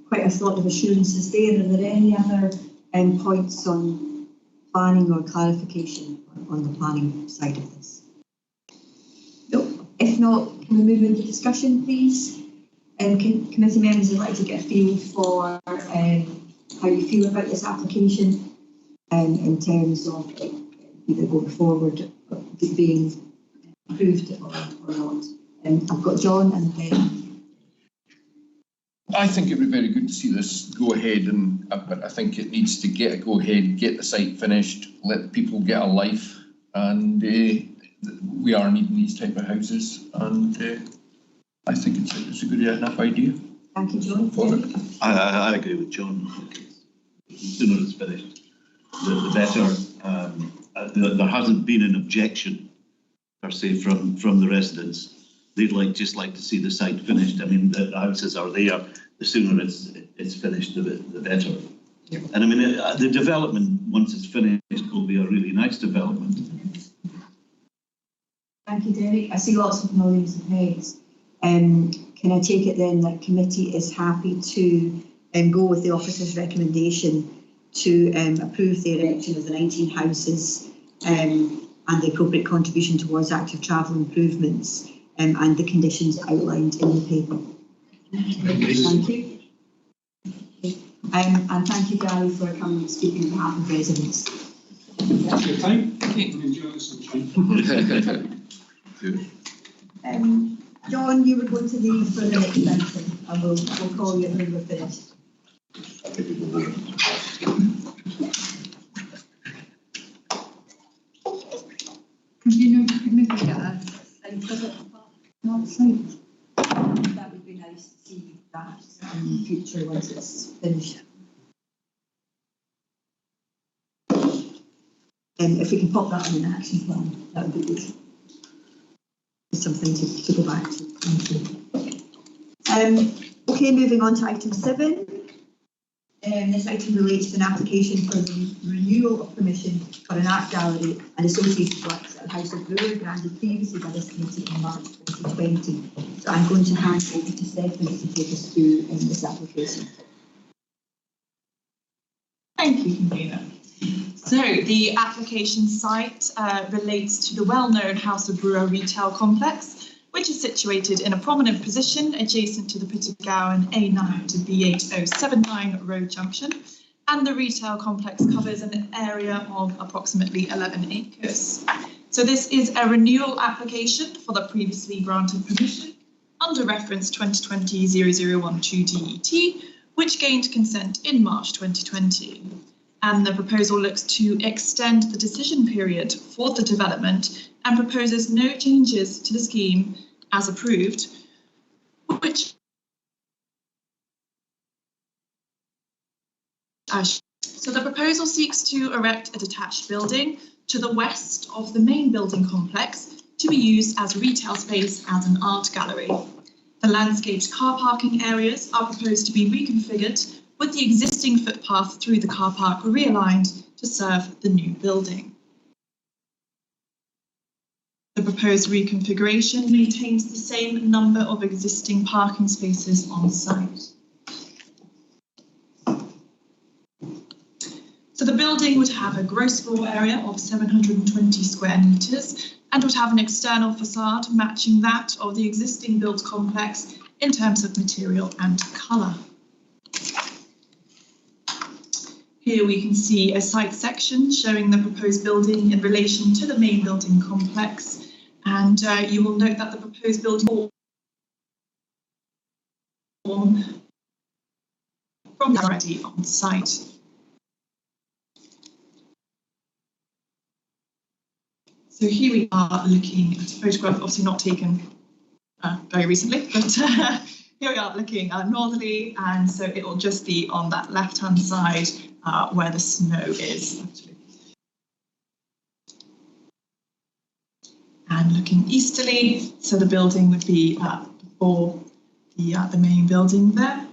quite a lot of assurances there. Are there any other points on planning or clarification on the planning side of this? No. If not, can we move into discussion, please? Committee members would like to get a feel for how you feel about this application in terms of either going forward or being approved or not. I've got John and then. I think it would be very good to see this go ahead, but I think it needs to get a go ahead, get the site finished, let people get a life, and we are needing these type of houses, and I think it's a good enough idea. Thank you, John. I agree with John. The sooner it's finished, the better. There hasn't been an objection per se from the residents. They'd just like to see the site finished. I mean, the houses are there. The sooner it's finished, the better. Yeah. And I mean, the development, once it's finished, will be a really nice development. Thank you, Derek. I see lots of noddings of heads. Can I take it then that committee is happy to go with the officer's recommendation to approve the erection of the 19 houses and the appropriate contribution towards active travel improvements and the conditions outlined in the paper? Thank you. And thank you, Gary, for coming and speaking on behalf of residents. That's your time. Enjoy the sunshine. John, you were going to leave for the next item, and we'll call you when we're finished. Could you maybe get a site visit not site? That would be nice to see that in the future once it's finished. If we can pop that on an action plan, that would be good. It's something to go back to. Thank you. Okay, moving on to item 7. This item relates to an application for the renewal of permission for an art gallery and associated works at House of Brewer, granted previously by this committee in March 2020. So I'm going to hand over to Stephanie to take us through this application. Thank you, Convener. So the application site relates to the well-known House of Brewer retail complex, which is situated in a prominent position adjacent to the Pittogowan A9 to B8079 road junction, and the retail complex covers an area of approximately 11 acres. So this is a renewal application for the previously granted permission, under reference 2020-0012 DET, which gained consent in March 2020. And the proposal looks to extend the decision period for the development and proposes no changes to the scheme as approved, which so the proposal seeks to erect a detached building to the west of the main building complex to be used as retail space and an art gallery. The landscaped car parking areas are proposed to be reconfigured with the existing footpath through the car park realigned to serve the new building. The proposed reconfiguration maintains the same number of existing parking spaces on site. So the building would have a gross floor area of 720 square metres and would have an external facade matching that of the existing built complex in terms of material and colour. Here we can see a site section showing the proposed building in relation to the main building complex, and you will note that the proposed building from already on site. So here we are looking at a photograph, obviously not taken very recently, but here we are looking northerly, and so it will just be on that left-hand side where the snow is. Actually. And looking easterly, so the building would be before the main building there.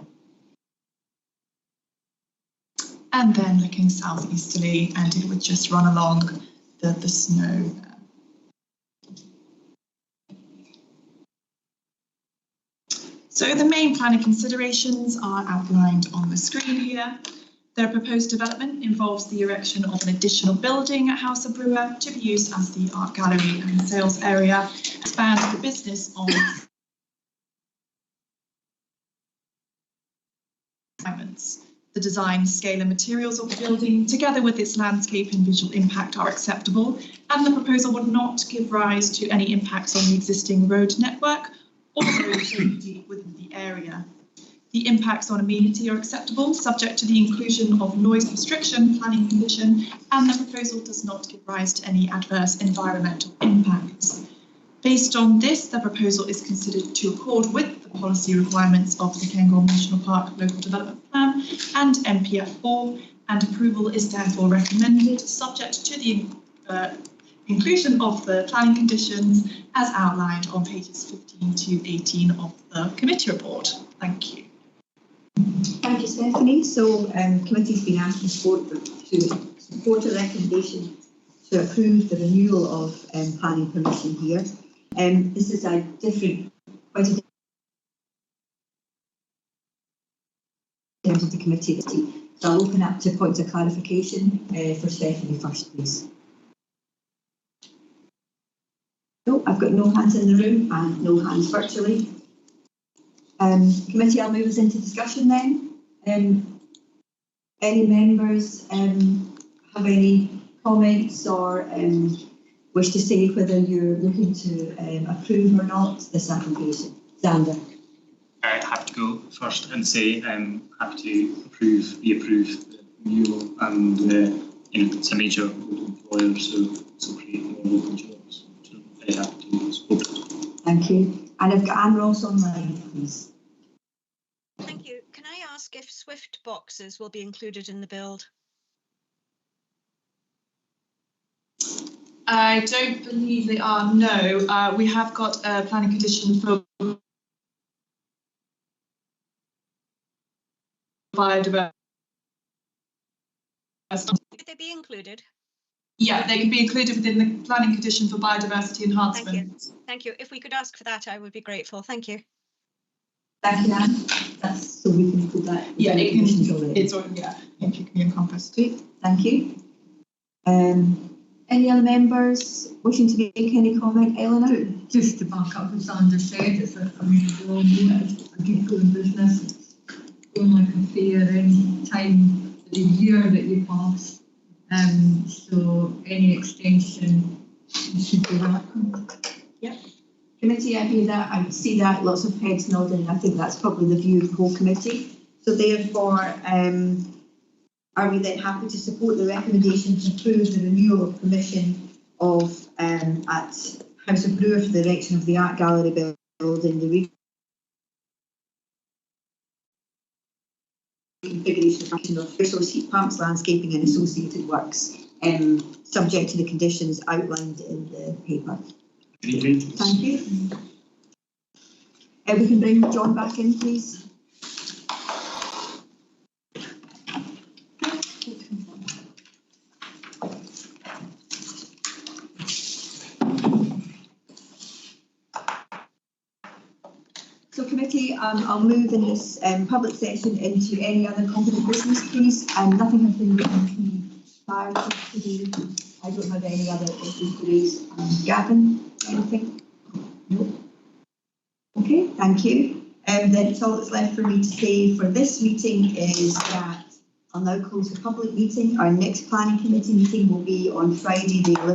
And then looking southeasterly, and it would just run along the snow. So the main planning considerations are outlined on the screen here. The proposed development involves the erection of an additional building at House of Brewer to be used as the art gallery and sales area, expand the business on requirements. The design, scale and materials of the building, together with its landscape and visual impact, are acceptable, and the proposal would not give rise to any impacts on the existing road network or road safety within the area. The impacts on amenity are acceptable, subject to the inclusion of noise restriction planning condition, and the proposal does not give rise to any adverse environmental impacts. Based on this, the proposal is considered to accord with the policy requirements of the Cairngorm National Park Local Development Plan and MPF4, and approval is therefore recommended, subject to the inclusion of the planning conditions as outlined on pages 15 to 18 of the committee report. Thank you. Thank you, Stephanie. So committee's been asked to support a recommendation to approve the renewal of planning permission here. This is a different, quite a different in terms of the committee. So I'll open up to points of clarification for Stephanie first, please. No, I've got no hands in the room and no hands virtually. Committee, I'll move us into discussion then. Any members have any comments or wish to say whether you're looking to approve or not this application? Xander. I have to go first and say I'm happy to approve the renewal, and it's a major employer, so create more local jobs. So very happy to support it. Thank you. And I've got Anne Ross online, please. Thank you. Can I ask if Swift boxes will be included in the build? I don't believe they are, no. We have got a planning condition for biodiversity. Could they be included? Yeah, they can be included within the planning condition for biodiversity enhancement. Thank you. Thank you. If we could ask for that, I would be grateful. Thank you. Thank you, Anne. That's so we can put that. Yeah, it's already, yeah, it can be encompassed. Great, thank you. Any other members wishing to make any comment? Eleanor? Just to back up what Sandra said, it's a really well known, it's a good going business. It's going like a fair any time of the year that you pass. So any extension should be welcome. Yeah. Committee, I hear that, I see that, lots of heads nodding, I think that's probably the view of the whole committee. So therefore, are we then happy to support the recommendation to approve the renewal of permission of at House of Brewer for the erection of the Art Gallery building, the reconfiguration of resource heat pumps, landscaping and associated works, subject to the conditions outlined in the paper. Thank you. We can bring John back in, please. So committee, I'll move in this public session into any other competent business, please. Nothing has been written to me prior to today. I don't have any other issues to raise. Gavin, anything? No. Okay, thank you. Then all that's left for me to say for this meeting is that I'll now close the public meeting. Our next planning committee meeting will be on Friday the 11th.